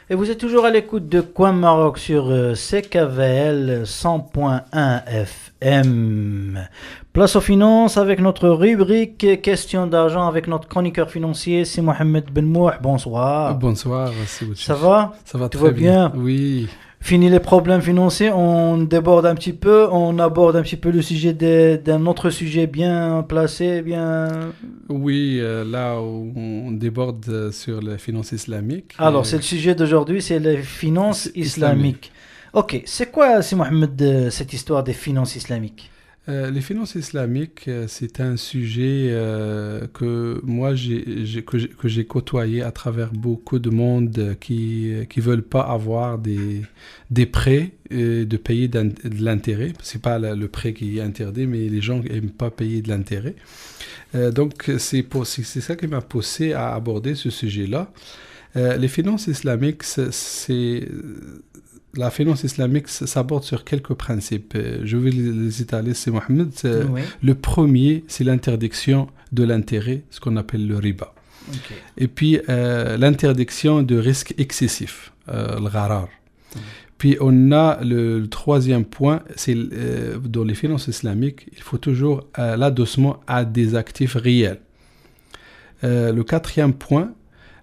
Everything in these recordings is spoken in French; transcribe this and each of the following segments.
Et vous êtes toujours à l'écoute de Coin Maroc sur CKVL 100.1 FM. Place aux finances avec notre rubrique Questions d'argent avec notre chroniqueur financier, c'est Mohamed Ben Mouh. Bonsoir. Bonsoir, ça va? Ça va Tout très va bien? Oui. Fini les problèmes financiers, on déborde un petit peu, on aborde un petit peu le sujet d'un autre sujet bien placé, bien... Oui, là où on déborde sur les finances islamiques. Alors, c'est le sujet d'aujourd'hui, c'est les finances islamiques. Ok, c'est quoi, c'est Mohamed, cette histoire des finances islamiques? Les finances islamiques, c'est un sujet que moi que j'ai côtoyé à travers beaucoup de monde qui veulent pas avoir des prêts et de payer de l'intérêt. C'est pas le prêt qui est interdit, mais les gens aiment pas payer de l'intérêt. Donc c'est ça qui m'a poussé à aborder ce sujet-là. Les finances islamiques, la finance islamique s'aborde sur quelques principes. Je vais les étaler, c'est Mohamed. Oui. Le premier, c'est l'interdiction de l'intérêt, ce qu'on appelle le riba. Okay. Et puis, l'interdiction de risques excessifs, le gharar. Puis, on a le troisième point, c'est dans les finances islamiques, il faut toujours l'adossement à des actifs réels. Le quatrième point,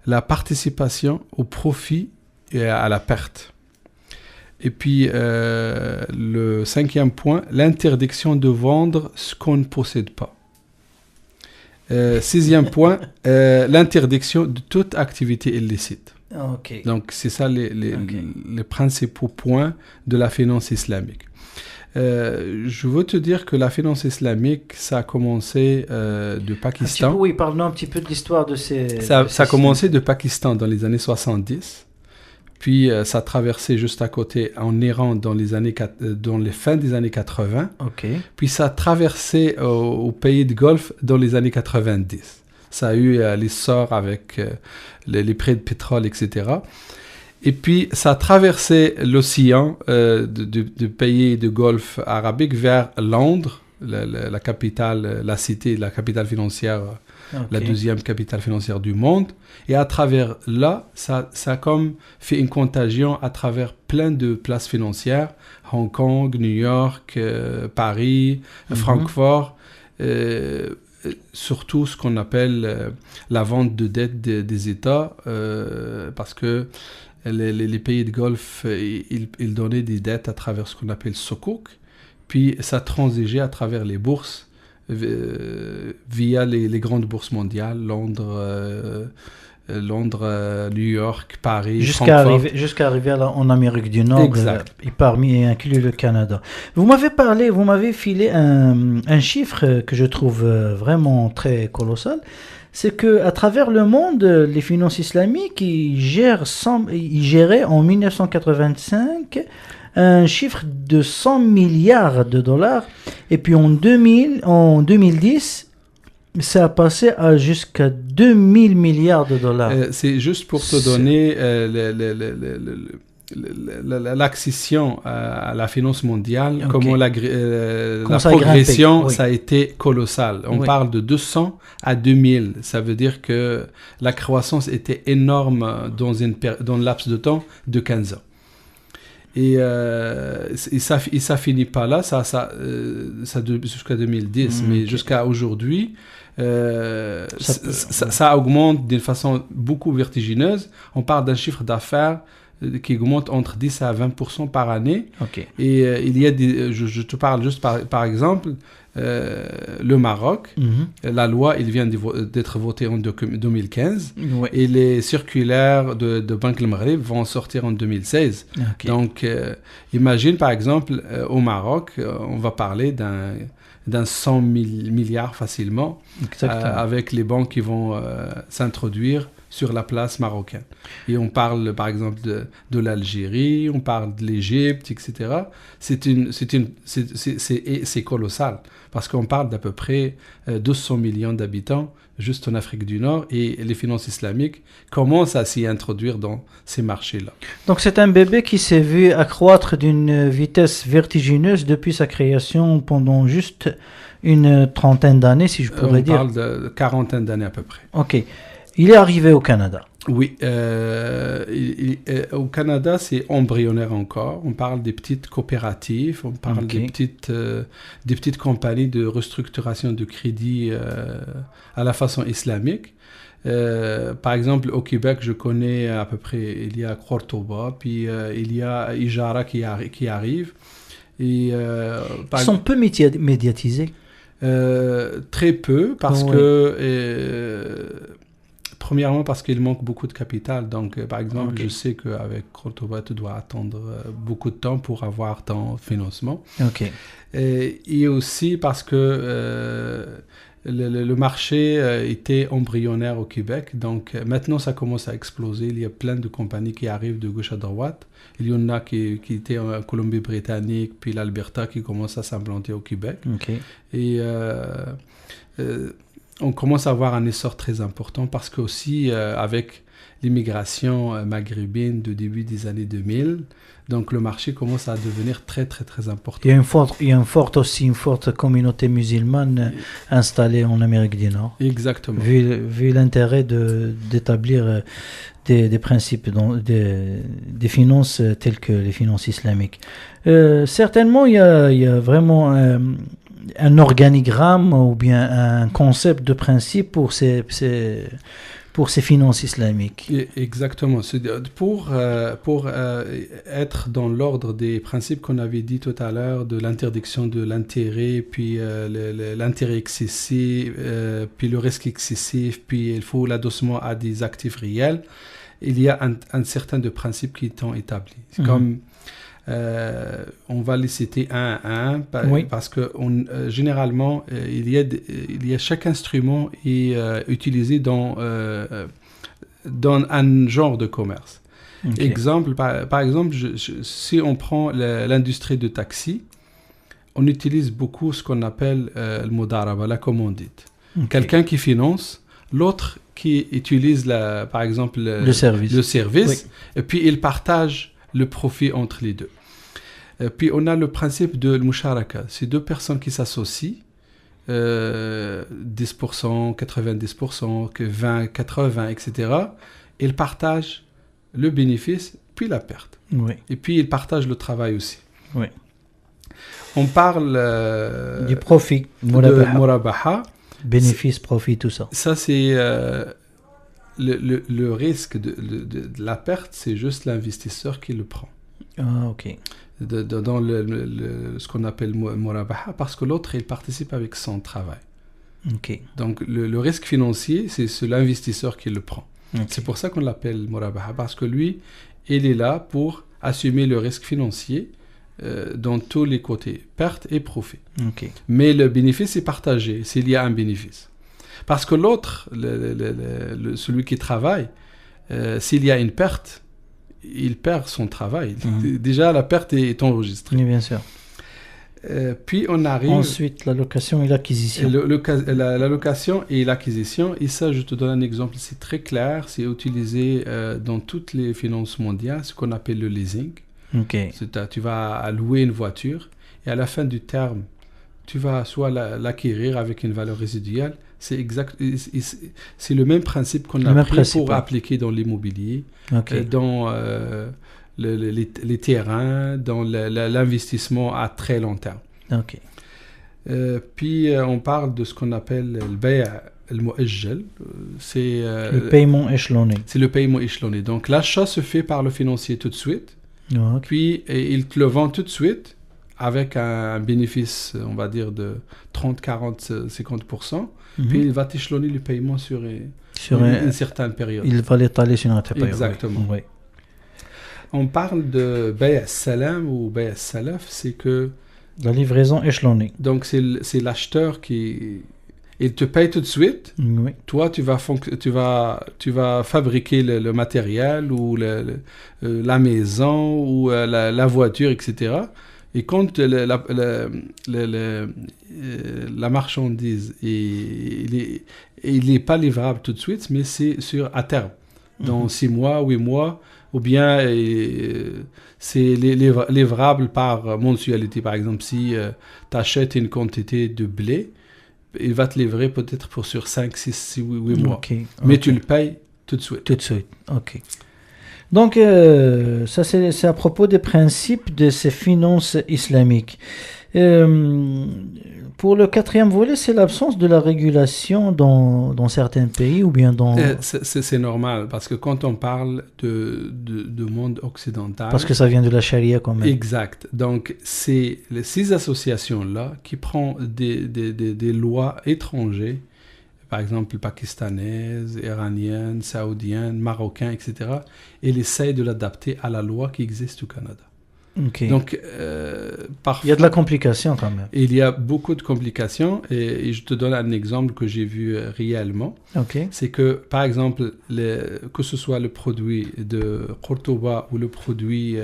la participation au profit et à la perte. Et puis, le cinquième point, l'interdiction de vendre ce qu'on ne possède pas. Sixième point, l'interdiction de toute activité illicite. Okay. Donc, c'est ça les principaux points de la finance islamique. Je veux te dire que la finance islamique, ça a commencé de Pakistan. Oui, parle-nous un petit peu de l'histoire de ces... Ça a commencé de Pakistan dans les années 70. Puis ça a traversé juste à côté en Iran dans les fins des années 80. Okay. Puis ça a traversé au pays de Golfe dans les années 90. Ça a eu l'essor avec les prix de pétrole, etc. Et puis ça a traversé l'océan du pays de Golfe arabique vers Londres, la capitale, la capitale financière. Okay. La deuxième capitale financière du monde. Et à travers là, ça a comme fait une contagion à travers plein de places financières. Hong Kong, New York, Paris, Francfort. Surtout ce qu'on appelle la vente de dettes des États. Parce que les pays de Golfe, ils donnaient des dettes à travers ce qu'on appelle Sukuk. Puis ça transigeait à travers les bourses. Via les grandes bourses mondiales, Londres, New York, Paris, jusqu'à arriver en Amérique du Nord, et parmi inclus le Canada. Vous m'avez filé un chiffre que je trouve vraiment très colossal. C'est que à travers le monde, les finances islamiques, ils géraient en 1985 un chiffre de 100 milliards de dollars. Et puis en 2010, ça a passé jusqu'à 2000 milliards de dollars. C'est juste pour te donner l'accession à la finance mondiale, okay. Comment la progression, oui. Ça a été colossal. On parle de 200 à 2000. Ça veut dire que la croissance était énorme dans le laps de temps de 15 ans. Et ça finit pas là, ça jusqu'à 2010, mais jusqu'à aujourd'hui, ça augmente d'une façon beaucoup vertigineuse. On parle d'un chiffre d'affaires qui augmente entre 10 à 20% par année. Okay. Et il y a je te parle juste par exemple, le Maroc, la loi, il vient d'être votée en 2015, ouais. Et les circulaires de Banque El Maghreb vont sortir en 2016. Okay. Donc, imagine par exemple, au Maroc, on va parler d'un 100 milliards facilement, avec les banques qui vont s'introduire sur la place marocaine. Et on parle par exemple de l'Algérie, on parle de l'Égypte, etc. C'est colossal, parce qu'on parle d'à peu près 200 millions d'habitants juste en Afrique du Nord, et les finances islamiques commencent à s'y introduire dans ces marchés-là. Donc c'est un bébé qui s'est vu accroître d'une vitesse vertigineuse depuis sa création pendant juste une trentaine d'années, si je pourrais dire. On parle de quarantaine d'années à peu près. Ok. Il est arrivé au Canada. Oui, au Canada, c'est embryonnaire encore. On parle des petites coopératives, on parle des petites compagnies de restructuration de crédit à la façon islamique. Par exemple, au Québec, je connais à peu près, il y a Cordoba, puis il y a Ijara qui arrive. Et, ils sont peu médiatisés. Très peu, parce que... Premièrement, parce qu'il manque beaucoup de capital. Donc, par exemple, je sais qu'avec Cordoba, tu dois attendre beaucoup de temps pour avoir ton financement. Et aussi parce que le marché était embryonnaire au Québec. Donc, maintenant, ça commence à exploser. Il y a plein de compagnies qui arrivent de gauche à droite. Il y en a qui étaient en Colombie-Britannique, puis l'Alberta qui commence à s'implanter au Québec. Et... on commence à avoir un essor très important parce qu'aussi avec l'immigration maghrébine de début des années 2000, donc le marché commence à devenir très très très important. Il y a une forte communauté musulmane installée en Amérique du Nord. Exactement. Vu l'intérêt d'établir des principes, des finances telles que les finances islamiques. Certainement, il y a vraiment un organigramme ou bien un concept de principe pour ces finances islamiques. Exactement. Pour être dans l'ordre des principes qu'on avait dit tout à l'heure, de l'interdiction de l'intérêt, puis l'intérêt excessif, puis le risque excessif, puis il faut l'adossement à des actifs réels, il y a un certain de principes qui sont établis. C'est comme... on va les citer un à un parce que généralement il y a chaque instrument est utilisé dans un genre de commerce. Exemple, par exemple, si on prend l'industrie de taxi, on utilise beaucoup ce qu'on appelle le modaraba, la commandite. Quelqu'un qui finance, l'autre qui utilise par exemple le service et puis il partage le profit entre les deux. Puis on a le principe de l'musharaka. C'est deux personnes qui s'associent, 10%, 90%, 20%, 80%, etc. Ils partagent le bénéfice, puis la perte. Et puis ils partagent le travail aussi. On parle du profit, de murabaha. Bénéfice, profit, tout ça. Ça, c'est le risque de la perte, c'est juste l'investisseur qui le prend. Dans ce qu'on appelle murabaha, parce que l'autre, il participe avec son travail. Donc, le risque financier, c'est l'investisseur qui le prend. C'est pour ça qu'on l'appelle murabaha, parce que lui, il est là pour assumer le risque financier dans tous les côtés, perte et profit. Mais le bénéfice est partagé, s'il y a un bénéfice. Parce que l'autre, celui qui travaille, s'il y a une perte, il perd son travail. Déjà, la perte est enregistrée. Oui, bien sûr. Puis on arrive... Ensuite, la location et l'acquisition. La location et l'acquisition, et ça, je te donne un exemple, c'est très clair, c'est utilisé dans toutes les finances mondiales, ce qu'on appelle le leasing. Tu vas louer une voiture, et à la fin du terme, tu vas soit l'acquérir avec une valeur résiduelle. C'est le même principe qu'on a pris pour appliquer dans l'immobilier, dans les terrains, dans l'investissement à très long terme. Puis on parle de ce qu'on appelle le bay' al-mu'ajjal. C'est le paiement échelonné. C'est le paiement échelonné. Donc l'achat se fait par le financier tout de suite, puis il te le vend tout de suite avec un bénéfice, on va dire, de 30, 40, 50%. Puis il va t'échelonner le paiement sur une certaine période. Il va l'étaler sur une autre période. Exactement. On parle de bay' al-salam ou bay' al-salaf, c'est que... La livraison échelonnée. Donc c'est l'acheteur qui... Il te paye tout de suite. Toi, tu vas fabriquer le matériel ou la maison ou la voiture, etc. Et quand la marchandise, il n'est pas livrable tout de suite, mais c'est à terme, dans 6 mois, 8 mois, ou bien c'est livrable par mensualité. Par exemple, si tu achètes une quantité de blé, il va te livrer peut-être pour sur 5, 6, 6 8 mois. Mais tu le payes tout de suite. Tout de suite, ok. Donc, ça c'est à propos des principes de ces finances islamiques. Pour le quatrième volet, c'est l'absence de la régulation dans certains pays ou bien dans... C'est normal, parce que quand on parle de monde occidental... Parce que ça vient de la charia quand même. Exact. Donc, c'est ces associations-là qui prennent des lois étrangères, par exemple pakistanaises, iraniennes, saoudiennes, marocaines, etc., et ils essayent de l'adapter à la loi qui existe au Canada. Okay. Donc, parfois, il y a de la complication quand même. Il y a beaucoup de complications et je te donne un exemple que j'ai vu réellement. Okay. C'est que, par exemple, que ce soit le produit de Qurtuba ou le produit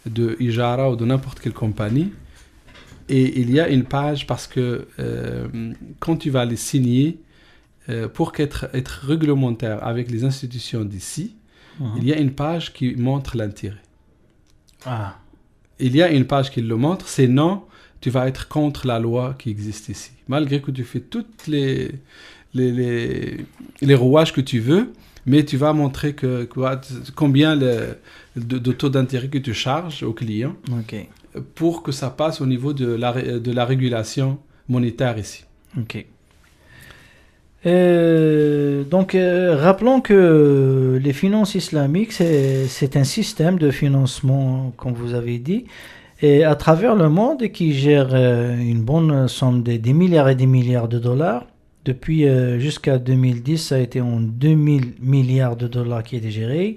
de Ijara ou de n'importe quelle compagnie, et il y a une page parce que quand tu vas les signer, pour être réglementaire avec les institutions d'ici, il y a une page qui montre l'intérêt. Ah. Il y a une page qui le montre, sinon tu vas être contre la loi qui existe ici. Malgré que tu fais toutes les rouages que tu veux, mais tu vas montrer combien de taux d'intérêt que tu charges au client pour que ça passe au niveau de la régulation monétaire ici. Ok. Donc, rappelons que les finances islamiques, c'est un système de financement, comme vous avez dit, et à travers le monde qui gère une bonne somme des milliards et des milliards de dollars. Depuis jusqu'à 2010, ça a été en 2000 milliards de dollars qui est géré.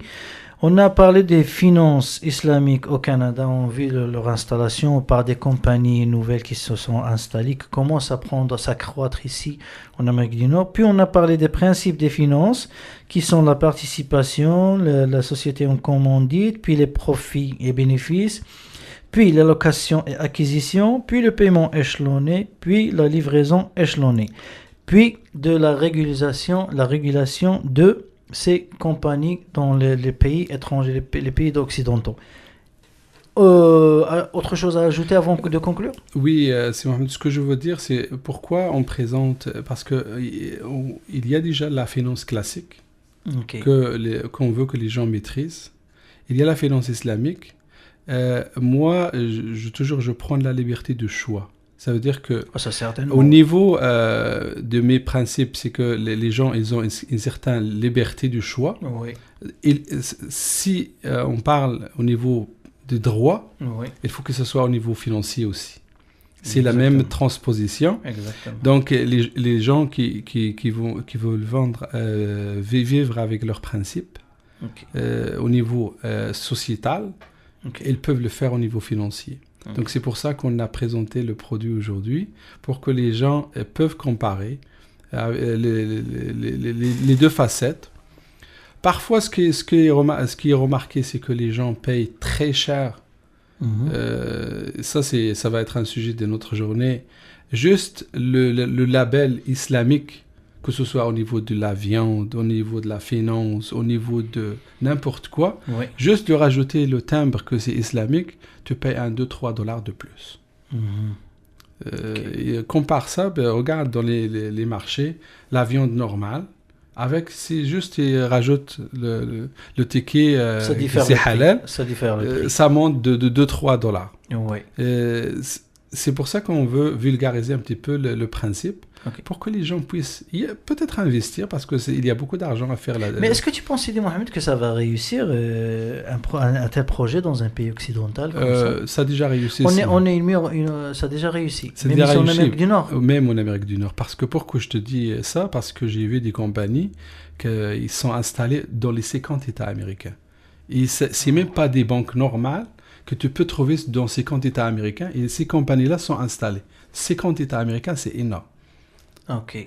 On a parlé des finances islamiques au Canada, on vit leur installation par des compagnies nouvelles qui se sont installées, qui commencent à s'accroître ici en Amérique du Nord. Puis on a parlé des principes des finances, qui sont la participation, la société en commandite, puis les profits et bénéfices, puis la location et acquisition, puis le paiement échelonné, puis la livraison échelonnée, puis de la régulation de ces compagnies dans les pays étrangers, les pays occidentaux. Autre chose à ajouter avant de conclure? Oui, c'est Mohamed. Ce que je veux dire, c'est pourquoi on présente... Parce qu'il y a déjà la finance classique qu'on veut que les gens maîtrisent. Il y a la finance islamique. Moi, je prends la liberté de choix. Ça veut dire que au niveau de mes principes, c'est que les gens ils ont une certaine liberté du choix. Oui. Si on parle au niveau des droits, il faut que ce soit au niveau financier aussi. C'est la même transposition. Exactement. Donc les gens qui veulent vivre avec leurs principes au niveau sociétal, ils peuvent le faire au niveau financier. Donc c'est pour ça qu'on a présenté le produit aujourd'hui, pour que les gens peuvent comparer les deux facettes. Parfois, ce qui est remarqué, c'est que les gens payent très cher. Ça va être un sujet de notre journée. Juste le label islamique, que ce soit au niveau de la viande, au niveau de la finance, au niveau de n'importe quoi, juste de rajouter le timbre que c'est islamique, tu payes $2-3 de plus. Et compare ça, regarde dans les marchés, la viande normale, c'est juste, ils rajoutent le ticket, c'est halal, ça monte de $2-3. C'est pour ça qu'on veut vulgariser un petit peu le principe, pour que les gens puissent peut-être investir, parce qu'il y a beaucoup d'argent à faire là. Mais est-ce que tu penses, Sidi Mohamed, que ça va réussir un tel projet dans un pays occidental comme ça a déjà réussi. Ça a déjà réussi. Même en Amérique du Nord. Même en Amérique du Nord. Parce que pourquoi je te dis ça? Parce que j'ai vu des compagnies qui sont installées dans les 50 États américains. Et c'est même pas des banques normales que tu peux trouver dans 50 États américains, et ces compagnies-là sont installées. 50 États américains, c'est énorme.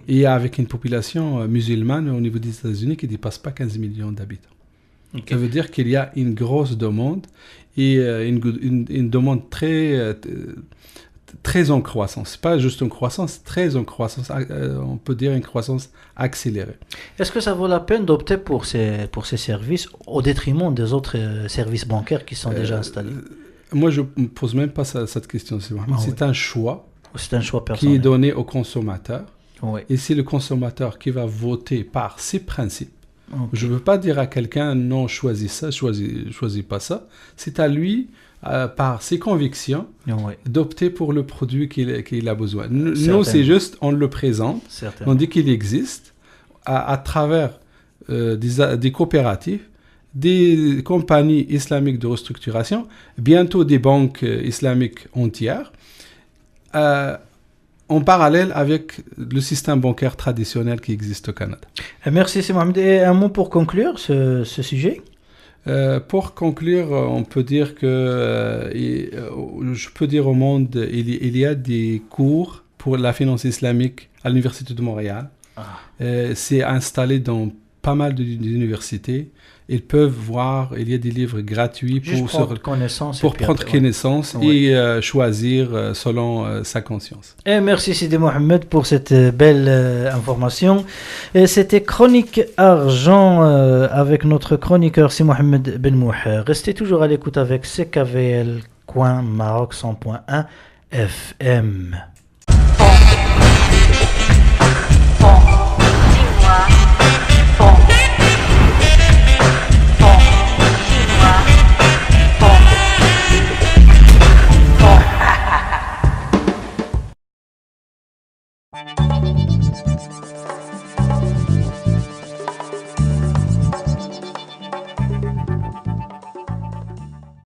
Et avec une population musulmane au niveau des États-Unis qui ne dépasse pas 15 millions d'habitants. Ça veut dire qu'il y a une grosse demande, et une demande très en croissance. Pas juste en croissance, très en croissance. On peut dire une croissance accélérée. Est-ce que ça vaut la peine d'opter pour ces services au détriment des autres services bancaires qui sont déjà installés? Moi, je ne me pose même pas cette question. C'est un choix. C'est un choix personnel. Qui est donné au consommateur. Oui. Et c'est le consommateur qui va voter par ses principes. Okay. Je ne veux pas dire à quelqu'un non, choisis ça, choisis pas ça. C'est à lui, par ses convictions, d'opter pour le produit qu'il a besoin. Nous, c'est juste, on le présente, on dit qu'il existe à travers des coopératives, des compagnies islamiques de restructuration, bientôt des banques islamiques entières, en parallèle avec le système bancaire traditionnel qui existe au Canada. Merci, c'est Mohamed. Et un mot pour conclure ce sujet? Pour conclure, on peut dire que je peux dire au monde, il y a des cours pour la finance islamique à l'Université de Montréal. C'est installé dans pas mal d'universités. Ils peuvent voir, il y a des livres gratuits pour prendre connaissance et choisir selon sa conscience. Et merci Sidi Mohamed pour cette belle information. Et c'était Chronique Argent avec notre chroniqueur Sidi Mohamed Ben Mouher. Restez toujours à l'écoute avec CKVL Maroc 100.1 FM.